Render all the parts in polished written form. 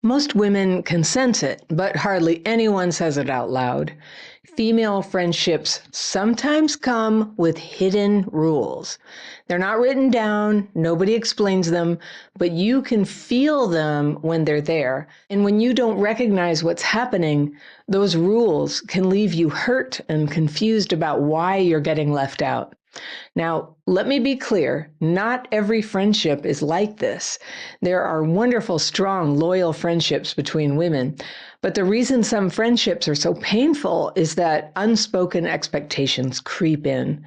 Most women can sense it, but hardly anyone says it out loud. Female friendships sometimes come with hidden rules. They're not written down, nobody explains them, but you can feel them when they're there. And when you don't recognize what's happening, those rules can leave you hurt and confused about why you're getting left out. Now, let me be clear, not every friendship is like this. There are wonderful, strong, loyal friendships between women, but the reason some friendships are so painful is that unspoken expectations creep in.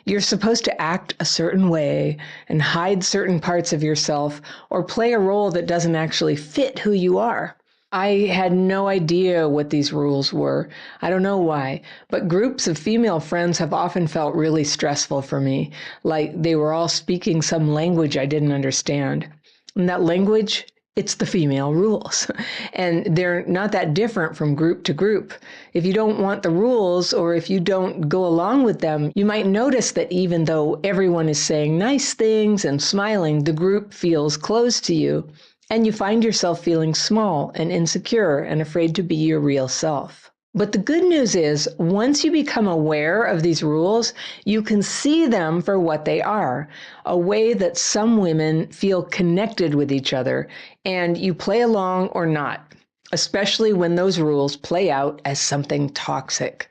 You're supposed to act a certain way and hide certain parts of yourself or play a role that doesn't actually fit who you are. I had no idea what these rules were. I don't know why, but groups of female friends have often felt really stressful for me, like they were all speaking some language I didn't understand. And that language, it's the female rules. And they're not that different from group to group. If you don't want the rules or if you don't go along with them, you might notice that even though everyone is saying nice things and smiling, the group feels closed to you. And you find yourself feeling small and insecure and afraid to be your real self. But the good news is, once you become aware of these rules, you can see them for what they are, a way that some women feel connected with each other, and you play along or not, especially when those rules play out as something toxic.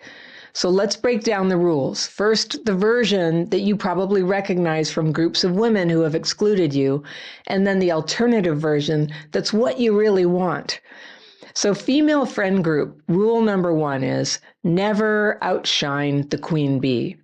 So let's break down the rules. First, the version that you probably recognize from groups of women who have excluded you, and then the alternative version that's what you really want. So female friend group, rule number 1 is never outshine the queen bee.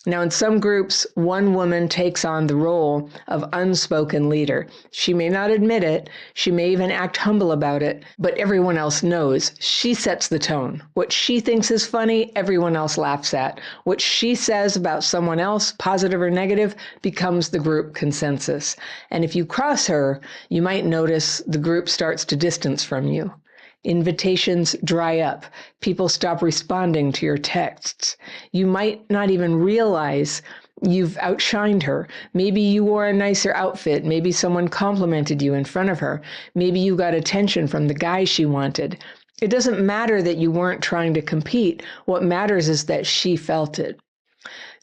Now, in some groups, one woman takes on the role of unspoken leader. She may not admit it, she may even act humble about it, but everyone else knows. She sets the tone. What she thinks is funny, everyone else laughs at. What she says about someone else, positive or negative, becomes the group consensus. And if you cross her, you might notice the group starts to distance from you. Invitations dry up. People stop responding to your texts. You might not even realize you've outshined her. Maybe you wore a nicer outfit. Maybe someone complimented you in front of her. Maybe you got attention from the guy she wanted. It doesn't matter that you weren't trying to compete. What matters is that she felt it.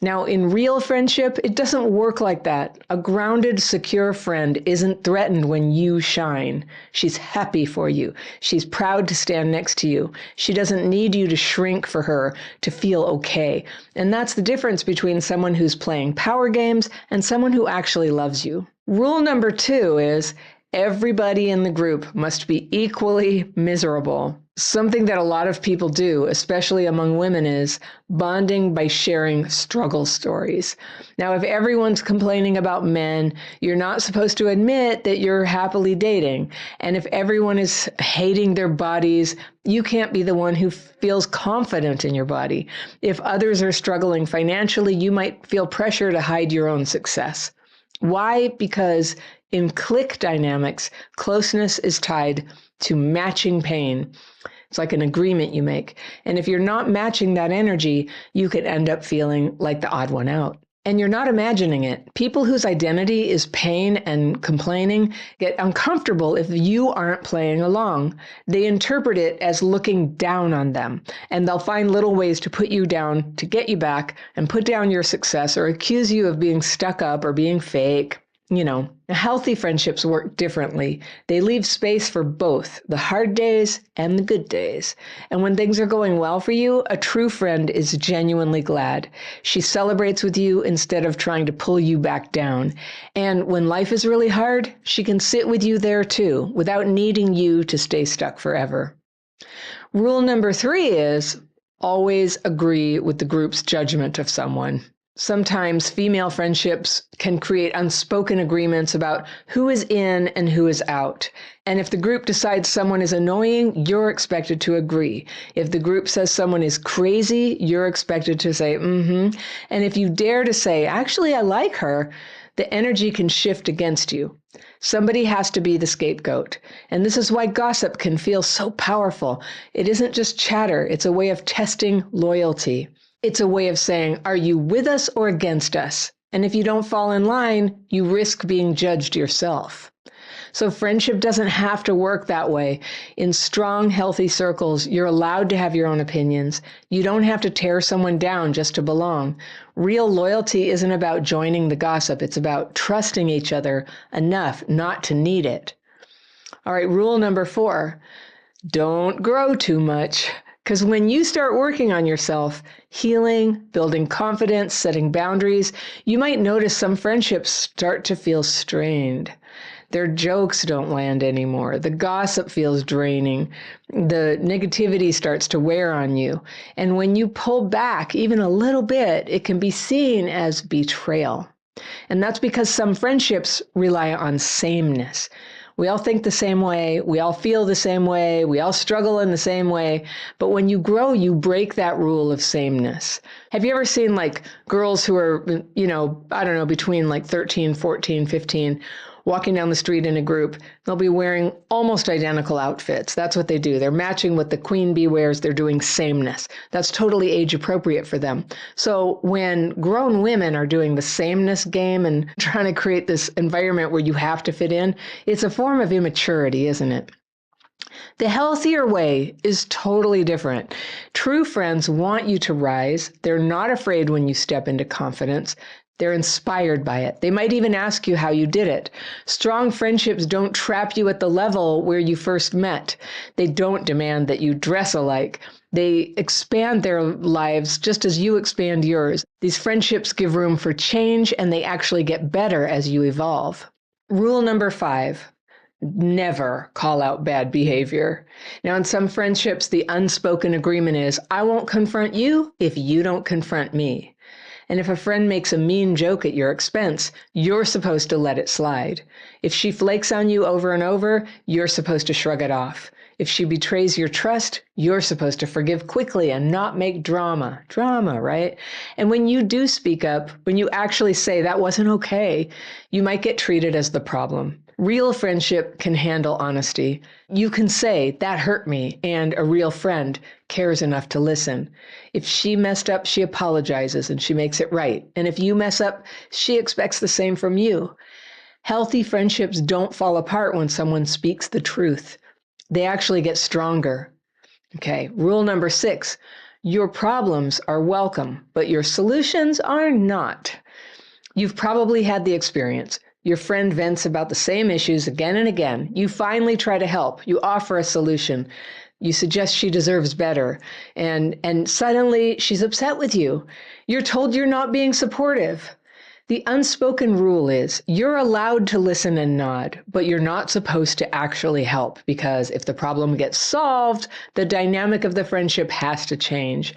Now, in real friendship, it doesn't work like that. A grounded, secure friend isn't threatened when you shine. She's happy for you. She's proud to stand next to you. She doesn't need you to shrink for her to feel okay. And that's the difference between someone who's playing power games and someone who actually loves you. Rule number 2 is everybody in the group must be equally miserable. Something that a lot of people do, especially among women, is bonding by sharing struggle stories. Now, if everyone's complaining about men, you're not supposed to admit that you're happily dating. And if everyone is hating their bodies, you can't be the one who feels confident in your body. If others are struggling financially, you might feel pressure to hide your own success. Why? Because in clique dynamics, closeness is tied to matching pain. It's like an agreement you make. And if you're not matching that energy, you could end up feeling like the odd one out. And you're not imagining it. People whose identity is pain and complaining get uncomfortable if you aren't playing along. They interpret it as looking down on them, and they'll find little ways to put you down, to get you back, and put down your success, or accuse you of being stuck up or being fake. Healthy friendships work differently. They leave space for both the hard days and the good days. And when things are going well for you, a true friend is genuinely glad. She celebrates with you instead of trying to pull you back down. And when life is really hard, she can sit with you there too, without needing you to stay stuck forever. Rule number 3 is always agree with the group's judgment of someone. Sometimes female friendships can create unspoken agreements about who is in and who is out. And if the group decides someone is annoying, you're expected to agree. If the group says someone is crazy, you're expected to say, mm-hmm. And if you dare to say, actually, I like her, the energy can shift against you. Somebody has to be the scapegoat. And this is why gossip can feel so powerful. It isn't just chatter. It's a way of testing loyalty. It's a way of saying, are you with us or against us? And if you don't fall in line, you risk being judged yourself. So friendship doesn't have to work that way. In strong, healthy circles, you're allowed to have your own opinions. You don't have to tear someone down just to belong. Real loyalty isn't about joining the gossip. It's about trusting each other enough not to need it. All right, rule number 4, don't grow too much. Because when you start working on yourself, healing, building confidence, setting boundaries, you might notice some friendships start to feel strained. Their jokes don't land anymore. The gossip feels draining. The negativity starts to wear on you. And when you pull back even a little bit, it can be seen as betrayal. And that's because some friendships rely on sameness. We all think the same way. We all feel the same way. We all struggle in the same way. But when you grow, you break that rule of sameness. Have you ever seen like girls who are, between like 13, 14, 15, walking down the street in a group? They'll be wearing almost identical outfits. That's what they do. They're matching what the queen bee wears. They're doing sameness. That's totally age appropriate for them. So when grown women are doing the sameness game and trying to create this environment where you have to fit in, it's a form of immaturity, isn't it? The healthier way is totally different. True friends want you to rise. They're not afraid when you step into confidence. They're inspired by it. They might even ask you how you did it. Strong friendships don't trap you at the level where you first met. They don't demand that you dress alike. They expand their lives just as you expand yours. These friendships give room for change, and they actually get better as you evolve. Rule number 5. Never call out bad behavior. Now, in some friendships, the unspoken agreement is, I won't confront you if you don't confront me. And if a friend makes a mean joke at your expense, you're supposed to let it slide. If she flakes on you over and over, you're supposed to shrug it off. If she betrays your trust, you're supposed to forgive quickly and not make drama. Drama, right? And when you do speak up, when you actually say that wasn't okay, you might get treated as the problem. Real friendship can handle honesty. You can say, that hurt me, and a real friend cares enough to listen. If she messed up, she apologizes and she makes it right. And if you mess up, she expects the same from you. Healthy friendships don't fall apart when someone speaks the truth. They actually get stronger. Okay, rule number 6, your problems are welcome, but your solutions are not. You've probably had the experience. Your friend vents about the same issues again and again. You finally try to help. You offer a solution. You suggest she deserves better. And suddenly she's upset with you. You're told you're not being supportive. The unspoken rule is you're allowed to listen and nod, but you're not supposed to actually help, because if the problem gets solved, the dynamic of the friendship has to change.